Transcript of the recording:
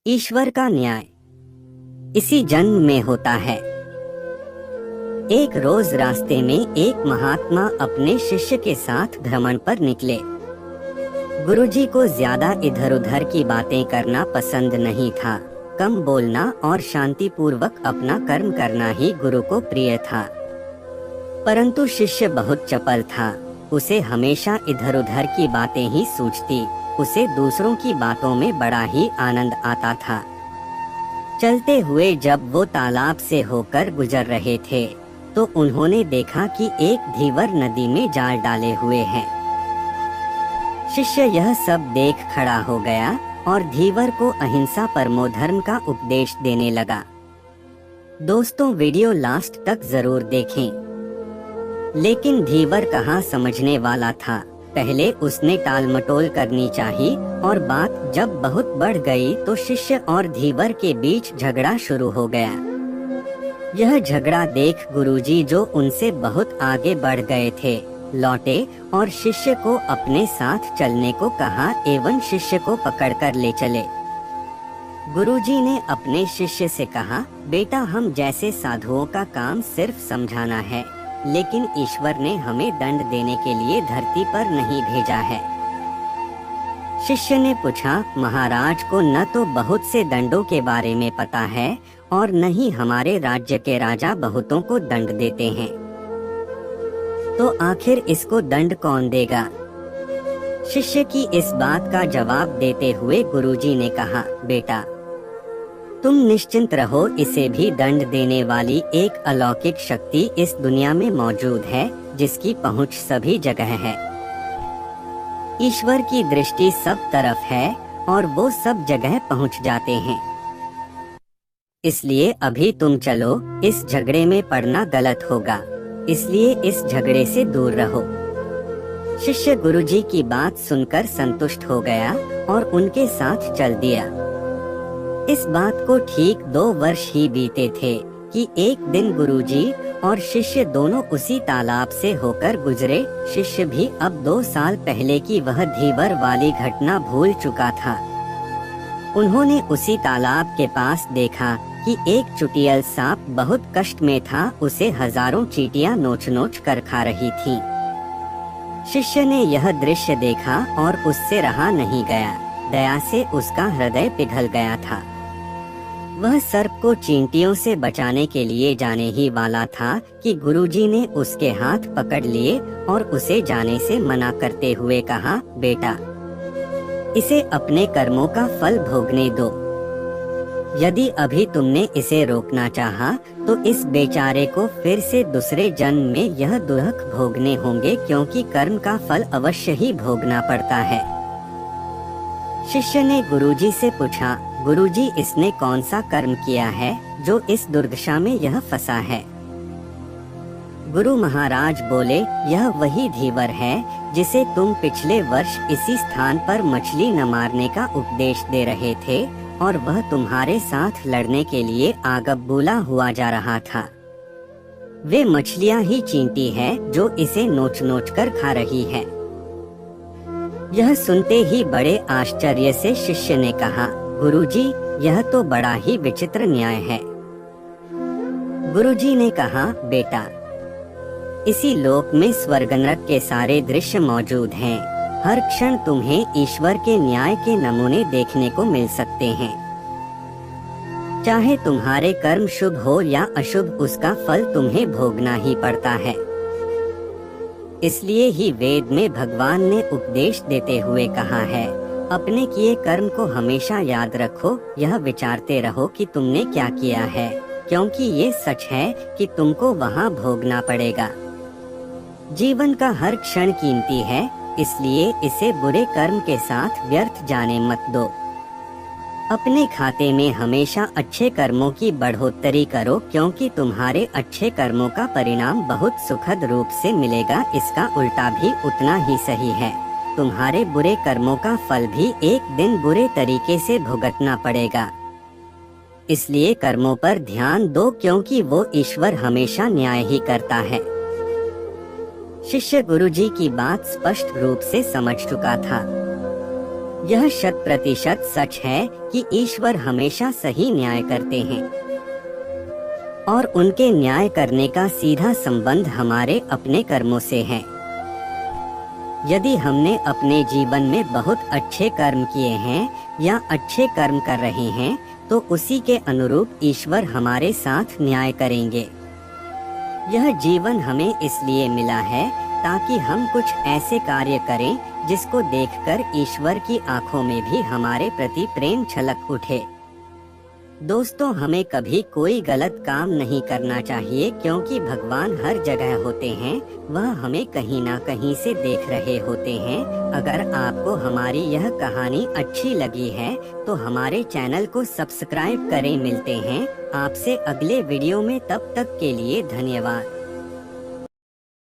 ईश्वर का न्याय इसी जन्म में होता है। एक रोज रास्ते में एक महात्मा अपने शिष्य के साथ भ्रमण पर निकले। गुरुजी को ज्यादा इधर उधर की बातें करना पसंद नहीं था। कम बोलना और शांतिपूर्वक अपना कर्म करना ही गुरु को प्रिय था। परंतु शिष्य बहुत चपल था। उसे हमेशा इधर उधर की बातें ही सूझती। उसे दूसरों की बातों में बड़ा ही आनंद आता था। चलते हुए जब वो तालाब से होकर गुजर रहे थे तो उन्होंने देखा कि एक धीवर नदी में जाल डाले हुए हैं। शिष्य यह सब देख खड़ा हो गया और धीवर को अहिंसा परमो धर्म का उपदेश देने लगा। दोस्तों, वीडियो लास्ट तक जरूर देखें। लेकिन धीवर कहाँ समझने वाला था। पहले उसने टाल मटोल करनी चाहिए और बात जब बहुत बढ़ गई तो शिष्य और धीवर के बीच झगड़ा शुरू हो गया। यह झगड़ा देख गुरुजी, जो उनसे बहुत आगे बढ़ गए थे, लौटे और शिष्य को अपने साथ चलने को कहा एवं शिष्य को पकड़कर ले चले। गुरुजी ने अपने शिष्य से कहा, बेटा, हम जैसे साधुओं का काम सिर्फ समझाना है, लेकिन ईश्वर ने हमें दंड देने के लिए धरती पर नहीं भेजा है। शिष्य ने पूछा, महाराज को न तो बहुत से दंडों के बारे में पता है और न ही हमारे राज्य के राजा बहुतों को दंड देते हैं, तो आखिर इसको दंड कौन देगा? शिष्य की इस बात का जवाब देते हुए गुरुजी ने कहा, बेटा, तुम निश्चिंत रहो, इसे भी दंड देने वाली एक अलौकिक शक्ति इस दुनिया में मौजूद है, जिसकी पहुंच सभी जगह है। ईश्वर की दृष्टि सब तरफ है और वो सब जगह पहुंच जाते हैं। इसलिए अभी तुम चलो, इस झगड़े में पड़ना गलत होगा, इसलिए इस झगड़े से दूर रहो। शिष्य गुरुजी की बात सुनकर संतुष्ट हो गया और उनके साथ चल दिया। इस बात को ठीक 2 वर्ष ही बीते थे कि एक दिन गुरुजी और शिष्य दोनों उसी तालाब से होकर गुजरे। शिष्य भी अब 2 साल पहले की वह धीवर वाली घटना भूल चुका था। उन्होंने उसी तालाब के पास देखा कि एक चुटियल सांप बहुत कष्ट में था। उसे हजारों चींटियां नोच नोच कर खा रही थीं। शिष्य ने यह दृश्य देखा और उससे रहा नहीं गया। दया से उसका हृदय पिघल गया था। वह सर्प को चींटियों से बचाने के लिए जाने ही वाला था कि गुरुजी ने उसके हाथ पकड़ लिए और उसे जाने से मना करते हुए कहा, बेटा, इसे अपने कर्मों का फल भोगने दो। यदि अभी तुमने इसे रोकना चाहा तो इस बेचारे को फिर से दूसरे जन्म में यह दुख भोगने होंगे, क्योंकि कर्म का फल अवश्य ही भोगना पड़ता है। शिष्य ने गुरुजी से पूछा, गुरुजी, इसने कौन सा कर्म किया है जो इस दुर्दशा में यह फंसा है? गुरु महाराज बोले, यह वही धीवर है जिसे तुम पिछले वर्ष इसी स्थान पर मछली न मारने का उपदेश दे रहे थे और वह तुम्हारे साथ लड़ने के लिए आगबूला हुआ जा रहा था। वे मछलियां ही चींटी है जो इसे नोच नोच कर खा रही है। यह सुनते ही बड़े आश्चर्य से शिष्य ने कहा, गुरुजी, यह तो बड़ा ही विचित्र न्याय है। गुरुजी ने कहा, बेटा, इसी लोक में स्वर्ग नरक के सारे दृश्य मौजूद हैं। हर क्षण तुम्हें ईश्वर के न्याय के नमूने देखने को मिल सकते हैं। चाहे तुम्हारे कर्म शुभ हो या अशुभ, उसका फल तुम्हें भोगना ही पड़ता है। इसलिए ही वेद में भगवान ने उपदेश देते हुए कहा है, अपने किए कर्म को हमेशा याद रखो, यह विचारते रहो कि तुमने क्या किया है, क्योंकि ये सच है कि तुमको वहाँ भोगना पड़ेगा। जीवन का हर क्षण कीमती है, इसलिए इसे बुरे कर्म के साथ व्यर्थ जाने मत दो। अपने खाते में हमेशा अच्छे कर्मों की बढ़ोतरी करो, क्योंकि तुम्हारे अच्छे कर्मों का परिणाम बहुत सुखद रूप से मिलेगा। इसका उल्टा भी उतना ही सही है, तुम्हारे बुरे कर्मों का फल भी एक दिन बुरे तरीके से भुगतना पड़ेगा। इसलिए कर्मों पर ध्यान दो, क्योंकि वो ईश्वर हमेशा न्याय ही करता है। शिष्य गुरुजी की बात स्पष्ट रूप से समझ चुका था। यह 100% सच है कि ईश्वर हमेशा सही न्याय करते हैं और उनके न्याय करने का सीधा संबंध हमारे अपने कर्मों से है। यदि हमने अपने जीवन में बहुत अच्छे कर्म किए हैं या अच्छे कर्म कर रहे हैं तो उसी के अनुरूप ईश्वर हमारे साथ न्याय करेंगे। यह जीवन हमें इसलिए मिला है ताकि हम कुछ ऐसे कार्य करें जिसको देखकर ईश्वर की आंखों में भी हमारे प्रति प्रेम छलक उठे। दोस्तों, हमें कभी कोई गलत काम नहीं करना चाहिए क्योंकि भगवान हर जगह होते हैं, वह हमें कहीं ना कहीं से देख रहे होते हैं। अगर आपको हमारी यह कहानी अच्छी लगी है तो हमारे चैनल को सब्सक्राइब करें। मिलते हैं आपसे अगले वीडियो में, तब तक के लिए धन्यवाद।